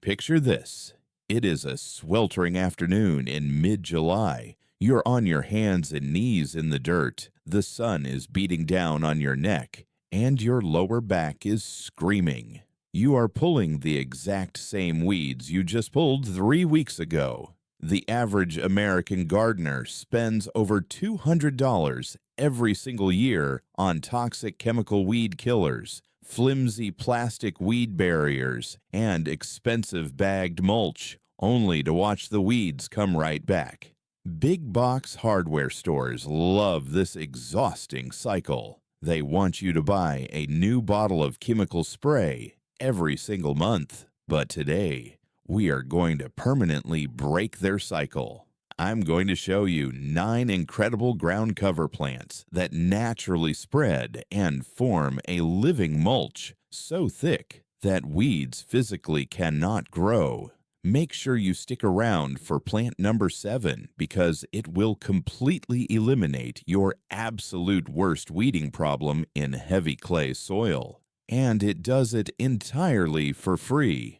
Picture this. It is a sweltering afternoon in mid-July. You're on your hands and knees in the dirt. The sun is beating down on your neck, and your lower back is screaming. You are pulling the exact same weeds you just pulled 3 weeks ago. The average American gardener spends over $200 every single year on toxic chemical weed killers, flimsy plastic weed barriers, and expensive bagged mulch, only to watch the weeds come right back. Big box hardware stores love this exhausting cycle. They want you to buy a new bottle of chemical spray every single month. But today, we are going to permanently break their cycle. I'm going to show you 9 incredible ground cover plants that naturally spread and form a living mulch so thick that weeds physically cannot grow. Make sure you stick around for plant number 7 because it will completely eliminate your absolute worst weeding problem in heavy clay soil. And it does it entirely for free.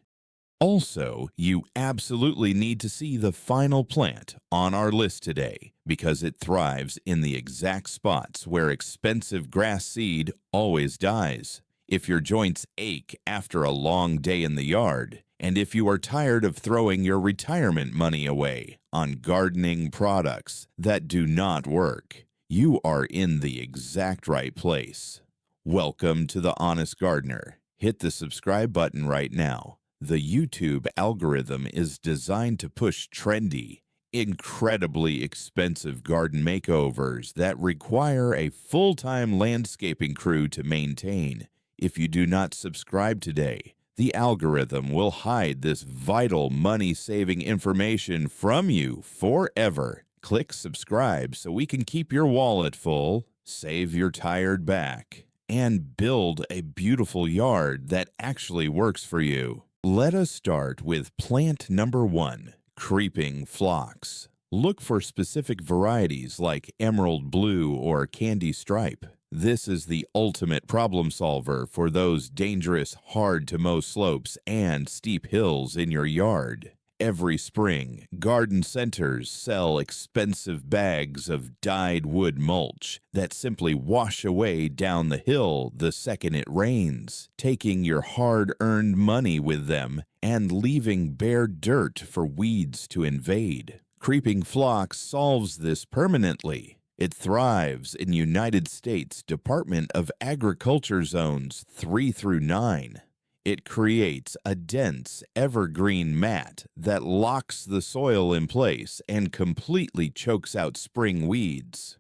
Also, you absolutely need to see the final plant on our list today because it thrives in the exact spots where expensive grass seed always dies. If your joints ache after a long day in the yard, and if you are tired of throwing your retirement money away on gardening products that do not work, you are in the exact right place. Welcome to The Honest Gardener. Hit the subscribe button right now. The YouTube algorithm is designed to push trendy, incredibly expensive garden makeovers that require a full-time landscaping crew to maintain. If you do not subscribe today, the algorithm will hide this vital money-saving information from you forever. Click subscribe so we can keep your wallet full, save your tired back, and build a beautiful yard that actually works for you. Let us start with plant number 1, creeping phlox. Look for specific varieties like emerald blue or candy stripe. This is the ultimate problem solver for those dangerous, hard-to-mow slopes and steep hills in your yard. Every spring, garden centers sell expensive bags of dyed wood mulch that simply wash away down the hill the second it rains, taking your hard-earned money with them and leaving bare dirt for weeds to invade. Creeping phlox solves this permanently. It thrives in United States Department of Agriculture zones 3 through 9. It creates a dense, evergreen mat that locks the soil in place and completely chokes out spring weeds.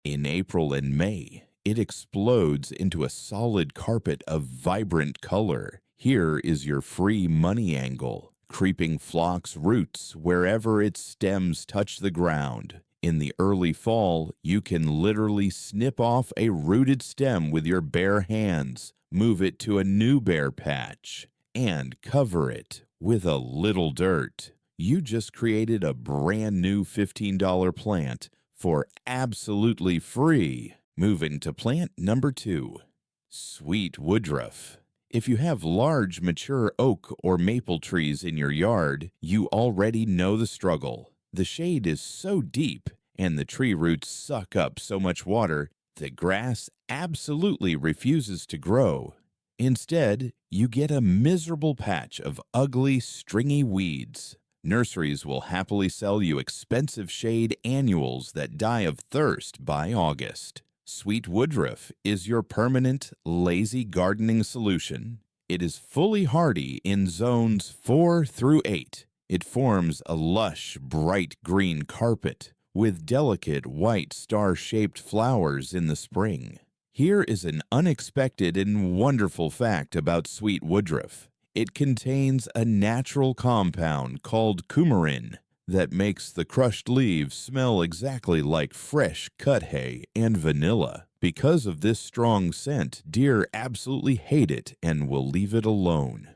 In April and May, it explodes into a solid carpet of vibrant color. Here is your free money angle. Creeping phlox roots wherever its stems touch the ground. In the early fall, you can literally snip off a rooted stem with your bare hands, move it to a new bare patch, and cover it with a little dirt. You just created a brand new $15 plant for absolutely free. Moving to plant number 2, sweet woodruff. If you have large mature oak or maple trees in your yard, you already know the struggle. The shade is so deep and the tree roots suck up so much water, the grass absolutely refuses to grow. Instead, you get a miserable patch of ugly, stringy weeds. Nurseries will happily sell you expensive shade annuals that die of thirst by August. Sweet woodruff is your permanent, lazy gardening solution. It is fully hardy in zones 4 through 8. It forms a lush, bright green carpet with delicate white star-shaped flowers in the spring. Here is an unexpected and wonderful fact about sweet woodruff. It contains a natural compound called coumarin that makes the crushed leaves smell exactly like fresh cut hay and vanilla. Because of this strong scent, deer absolutely hate it and will leave it alone.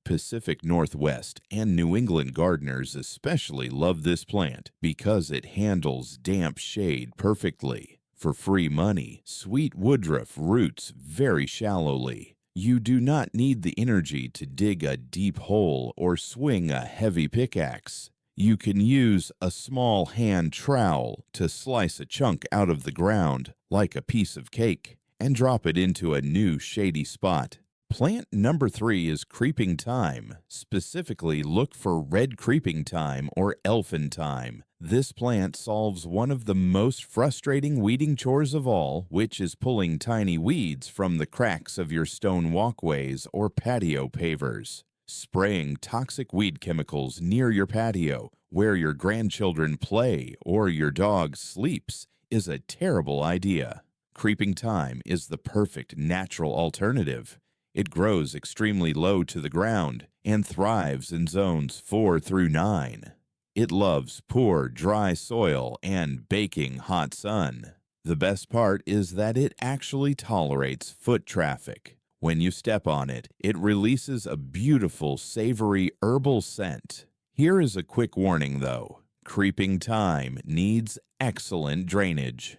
Pacific Northwest and New England gardeners especially love this plant because it handles damp shade perfectly. For free money, sweet woodruff roots very shallowly. You do not need the energy to dig a deep hole or swing a heavy pickaxe. You can use a small hand trowel to slice a chunk out of the ground, like a piece of cake, and drop it into a new shady spot. Plant number 3 is creeping thyme. Specifically, look for red creeping thyme or elfin thyme. This plant solves one of the most frustrating weeding chores of all, which is pulling tiny weeds from the cracks of your stone walkways or patio pavers. Spraying toxic weed chemicals near your patio, where your grandchildren play or your dog sleeps, is a terrible idea. Creeping thyme is the perfect natural alternative. It grows extremely low to the ground and thrives in zones 4 through 9. It loves poor, dry soil and baking hot sun. The best part is that it actually tolerates foot traffic. When you step on it, it releases a beautiful, savory herbal scent. Here is a quick warning, though. Creeping thyme needs excellent drainage.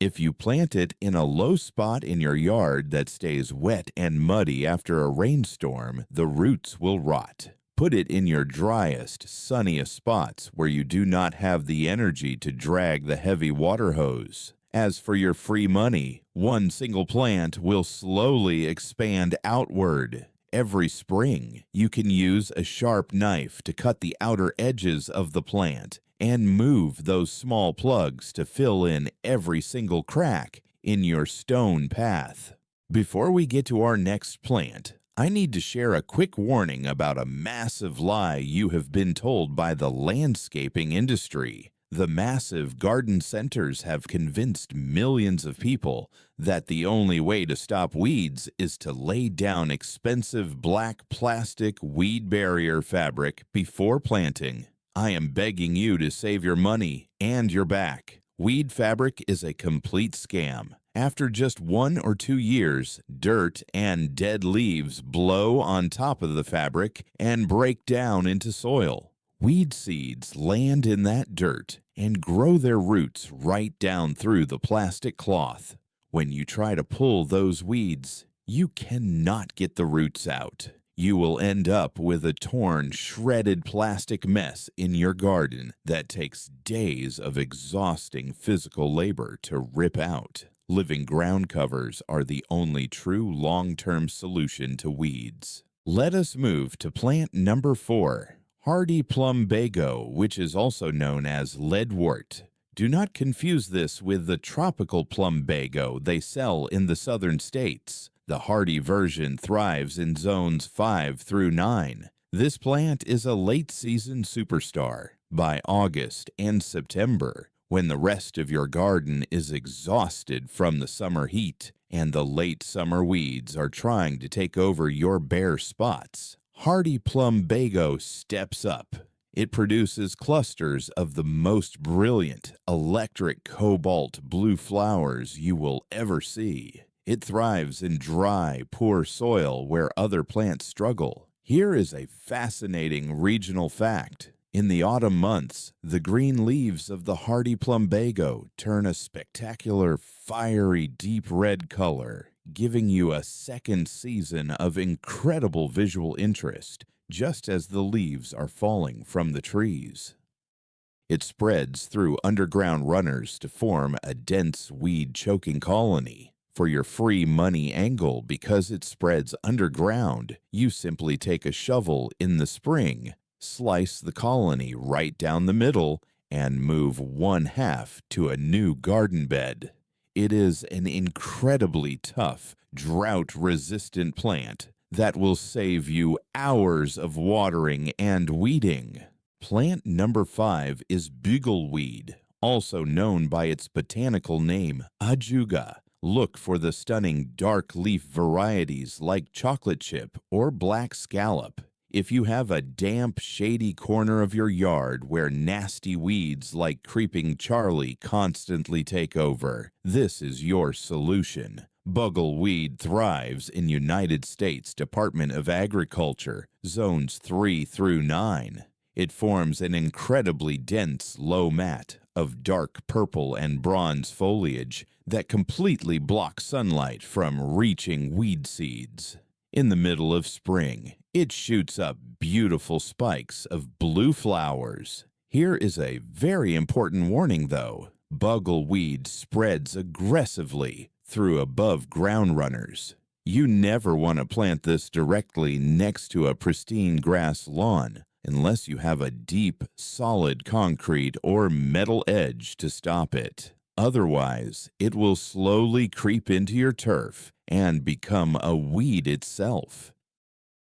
If you plant it in a low spot in your yard that stays wet and muddy after a rainstorm, the roots will rot. Put it in your driest, sunniest spots where you do not have the energy to drag the heavy water hose. As for your free money, one single plant will slowly expand outward. Every spring, you can use a sharp knife to cut the outer edges of the plant and move those small plugs to fill in every single crack in your stone path. Before we get to our next plant, I need to share a quick warning about a massive lie you have been told by the landscaping industry. The massive garden centers have convinced millions of people that the only way to stop weeds is to lay down expensive black plastic weed barrier fabric before planting. I am begging you to save your money and your back. Weed fabric is a complete scam. After just 1 or 2 years, dirt and dead leaves blow on top of the fabric and break down into soil. Weed seeds land in that dirt and grow their roots right down through the plastic cloth. When you try to pull those weeds, you cannot get the roots out. You will end up with a torn, shredded plastic mess in your garden that takes days of exhausting physical labor to rip out. Living ground covers are the only true long-term solution to weeds. Let us move to plant number 4. Hardy plumbago, which is also known as leadwort. Do not confuse this with the tropical plumbago they sell in the southern states. The hardy version thrives in zones 5 through 9. This plant is a late-season superstar. By August and September, when the rest of your garden is exhausted from the summer heat and the late summer weeds are trying to take over your bare spots, hardy plumbago steps up. It produces clusters of the most brilliant electric cobalt blue flowers you will ever see. It thrives in dry, poor soil where other plants struggle. Here is a fascinating regional fact. In the autumn months, the green leaves of the hardy plumbago turn a spectacular, fiery, deep red color, giving you a second season of incredible visual interest, just as the leaves are falling from the trees. It spreads through underground runners to form a dense weed-choking colony. For your free money angle, because it spreads underground, you simply take a shovel in the spring, slice the colony right down the middle, and move 1/2 to a new garden bed. It is an incredibly tough, drought-resistant plant that will save you hours of watering and weeding. Plant number 5 is bugleweed, also known by its botanical name, ajuga. Look for the stunning dark leaf varieties like chocolate chip or black scallop. If you have a damp, shady corner of your yard where nasty weeds like creeping Charlie constantly take over, this is your solution. Bugleweed thrives in United States Department of Agriculture, zones 3 through 9. It forms an incredibly dense low mat of dark purple and bronze foliage that completely block sunlight from reaching weed seeds. In the middle of spring, it shoots up beautiful spikes of blue flowers. Here is a very important warning though. Buggleweed spreads aggressively through above ground runners. You never want to plant this directly next to a pristine grass lawn unless you have a deep, solid concrete or metal edge to stop it. Otherwise, it will slowly creep into your turf and become a weed itself.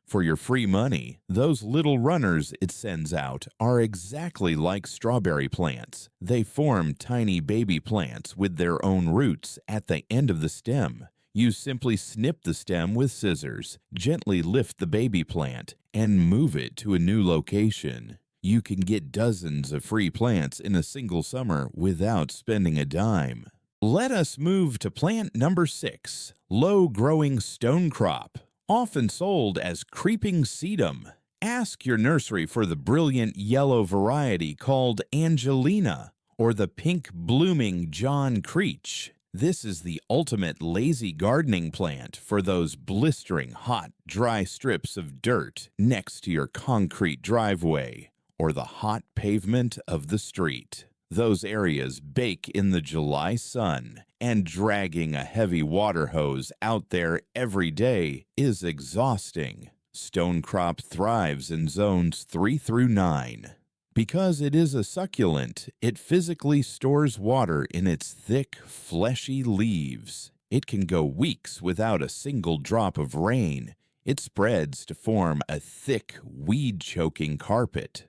For your free money, those little runners it sends out are exactly like strawberry plants. They form tiny baby plants with their own roots at the end of the stem. You simply snip the stem with scissors, gently lift the baby plant, and move it to a new location. You can get dozens of free plants in a single summer without spending a dime. Let us move to plant number 6, low-growing stonecrop, often sold as creeping sedum. Ask your nursery for the brilliant yellow variety called Angelina or the pink-blooming John Creech. This is the ultimate lazy gardening plant for those blistering, hot, dry strips of dirt next to your concrete driveway or the hot pavement of the street. Those areas bake in the July sun, and dragging a heavy water hose out there every day is exhausting. Stonecrop thrives in zones 3 through 9. Because it is a succulent, it physically stores water in its thick, fleshy leaves. It can go weeks without a single drop of rain. It spreads to form a thick, weed-choking carpet.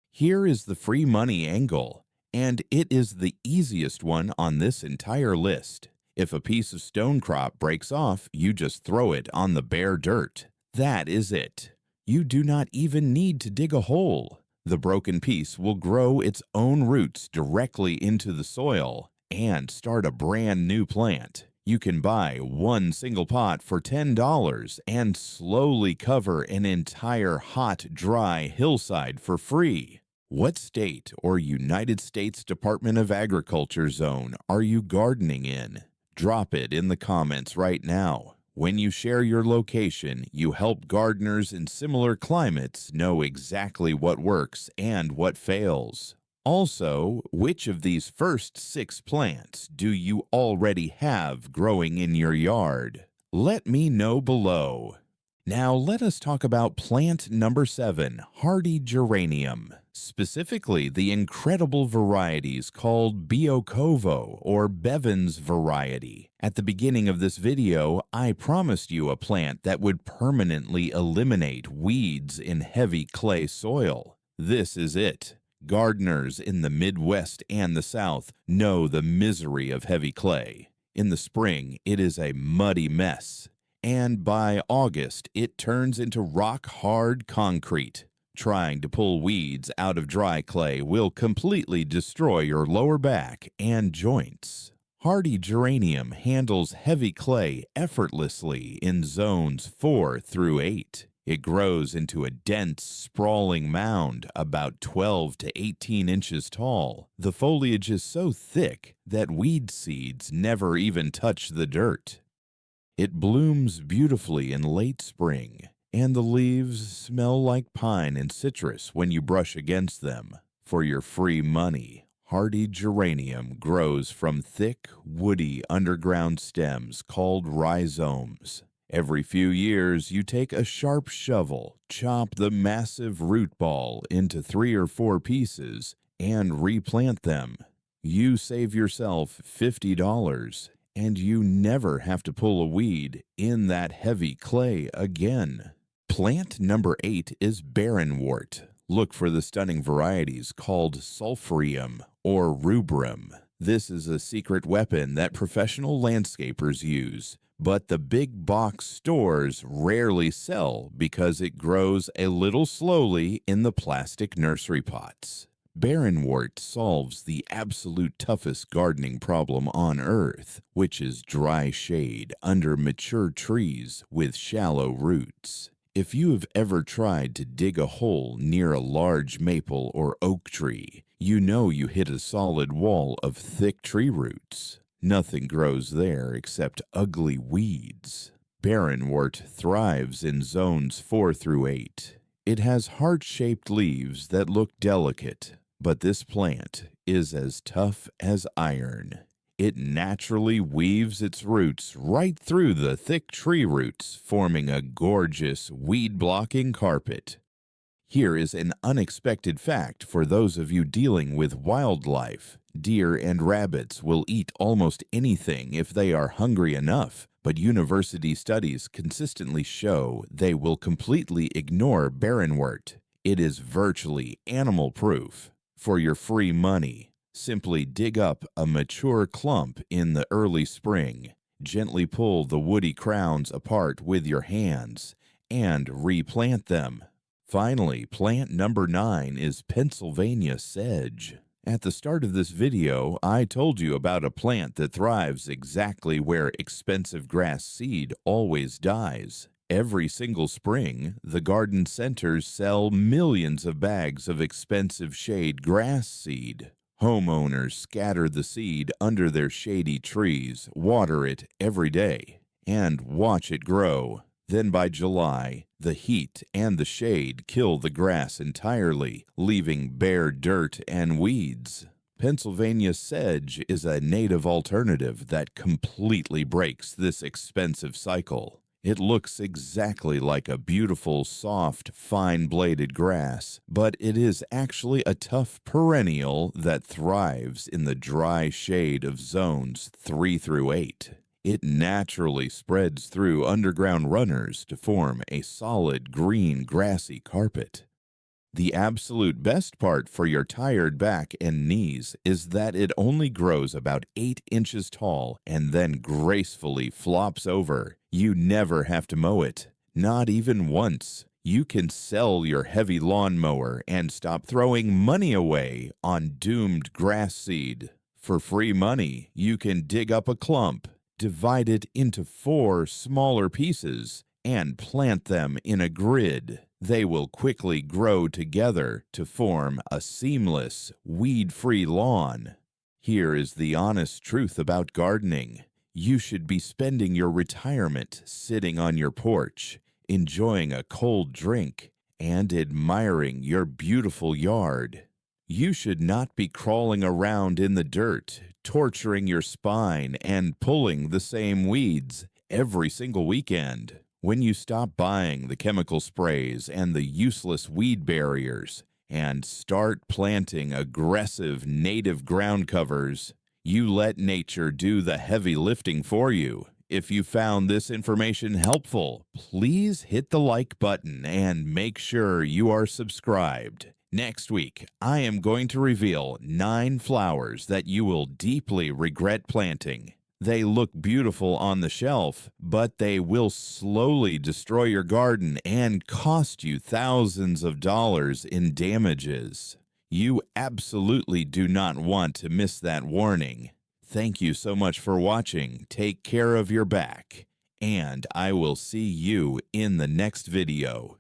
Here is the free money angle, and it is the easiest one on this entire list. If a piece of stonecrop breaks off, you just throw it on the bare dirt. That is it. You do not even need to dig a hole. The broken piece will grow its own roots directly into the soil and start a brand new plant. You can buy one single pot for $10 and slowly cover an entire hot, dry hillside for free. What state or United States Department of Agriculture zone are you gardening in? Drop it in the comments right now. When you share your location, you help gardeners in similar climates know exactly what works and what fails. Also, which of these first 6 plants do you already have growing in your yard? Let me know below. Now let us talk about plant number 7, hardy geranium. Specifically, the incredible varieties called Biocovo or Bevan's variety. At the beginning of this video, I promised you a plant that would permanently eliminate weeds in heavy clay soil. This is it. Gardeners in the Midwest and the South know the misery of heavy clay. In the spring, it is a muddy mess, and by August, it turns into rock-hard concrete. Trying to pull weeds out of dry clay will completely destroy your lower back and joints. Hardy geranium handles heavy clay effortlessly in zones 4 through 8. It grows into a dense, sprawling mound about 12 to 18 inches tall. The foliage is so thick that weed seeds never even touch the dirt. It blooms beautifully in late spring, and the leaves smell like pine and citrus when you brush against them. For your free money, hardy geranium grows from thick, woody underground stems called rhizomes. Every few years, you take a sharp shovel, chop the massive root ball into 3 or 4 pieces, and replant them. You save yourself $50, and you never have to pull a weed in that heavy clay again. Plant number 8 is barrenwort. Look for the stunning varieties called sulfurium or rubrum. This is a secret weapon that professional landscapers use, but the big box stores rarely sell because it grows a little slowly in the plastic nursery pots. Barrenwort solves the absolute toughest gardening problem on earth, which is dry shade under mature trees with shallow roots. If you have ever tried to dig a hole near a large maple or oak tree, you know you hit a solid wall of thick tree roots. Nothing grows there except ugly weeds. Barrenwort thrives in zones 4 through 8. It has heart-shaped leaves that look delicate, but this plant is as tough as iron. It naturally weaves its roots right through the thick tree roots, forming a gorgeous weed-blocking carpet. Here is an unexpected fact for those of you dealing with wildlife. Deer and rabbits will eat almost anything if they are hungry enough, but university studies consistently show they will completely ignore barrenwort. It is virtually animal-proof. For your free money, simply dig up a mature clump in the early spring, gently pull the woody crowns apart with your hands, and replant them. Finally, plant number 9 is Pennsylvania sedge. At the start of this video, I told you about a plant that thrives exactly where expensive grass seed always dies. Every single spring, the garden centers sell millions of bags of expensive shade grass seed. Homeowners scatter the seed under their shady trees, water it every day, and watch it grow. Then by July, the heat and the shade kill the grass entirely, leaving bare dirt and weeds. Pennsylvania sedge is a native alternative that completely breaks this expensive cycle. It looks exactly like a beautiful, soft, fine-bladed grass, but it is actually a tough perennial that thrives in the dry shade of zones 3 through 8. It naturally spreads through underground runners to form a solid green grassy carpet. The absolute best part for your tired back and knees is that it only grows about 8 inches tall and then gracefully flops over. You never have to mow it, not even once. You can sell your heavy lawnmower and stop throwing money away on doomed grass seed. For free money, you can dig up a clump, divide it into 4 smaller pieces, and plant them in a grid. They will quickly grow together to form a seamless, weed-free lawn. Here is the honest truth about gardening. You should be spending your retirement sitting on your porch, enjoying a cold drink, and admiring your beautiful yard. You should not be crawling around in the dirt, torturing your spine and pulling the same weeds every single weekend. When you stop buying the chemical sprays and the useless weed barriers and start planting aggressive native ground covers, you let nature do the heavy lifting for you. If you found this information helpful, please hit the like button and make sure you are subscribed. Next week, I am going to reveal 9 flowers that you will deeply regret planting. They look beautiful on the shelf, but they will slowly destroy your garden and cost you thousands of dollars in damages. You absolutely do not want to miss that warning. Thank you so much for watching. Take care of your back, and I will see you in the next video.